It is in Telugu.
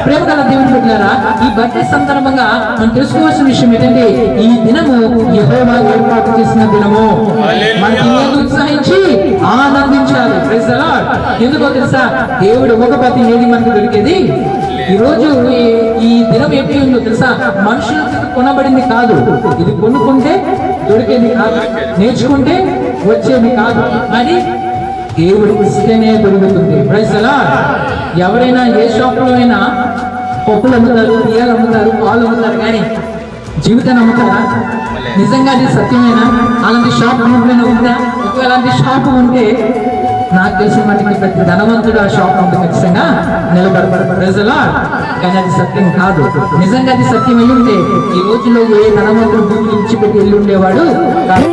ప్రేమ గల దేవుని బిడ్డలారా, ఈ బర్త్డే సందర్భంగా మనం తెలుసుకోవాల్సిన విషయం ఏంటంటే ఈ దినము యెహోవా ఏర్పాటు చేసిన దినము. మనకి ఉత్సాహించి ఆనందించాలి. Praise the Lord. ఎందుకో తెలుసా, దేవుడు ఒక పతి ఏది మనకు దొరికేది. ఈ రోజు ఈ దినం ఎప్పుడు ఉందో తెలుసా, మనుషులకు కొనబడింది కాదు. ఇది కొనుక్కుంటే దొరికేది కాదు, నేర్చుకుంటే వచ్చేది కాదు, అని దేవుడు ఇస్తేనే దొరుకుతుంది. Praise the lord. ఎవరైనా ఏ షాప్ లో అయినా పప్పులు అమ్ముతారు, బియ్యాలు అమ్ముతారు, పాలు అమ్ముతారు, కానీ జీవితాన్ని అమ్ముతారా? నిజంగా అది సత్యమేనా? అలాంటి షాప్ ఎప్పుడైనా ఉందా? ఒకవేళ అలాంటి షాప్ ఉంటే నాకు తెలిసిన మటుకు ప్రతి ధనవంతుడు ఆ షాప్ ఉంటే ఖచ్చితంగా నిలబడతాడు. Praise the lord. కానీ అది సత్యం కాదు. నిజంగా అది సత్యం అయి ఉంటే ఈ రోజుల్లో ఏ ధనవంతుడు భూమిని విడిచిపెట్టి వెళ్ళి ఉండేవాడు కాదు.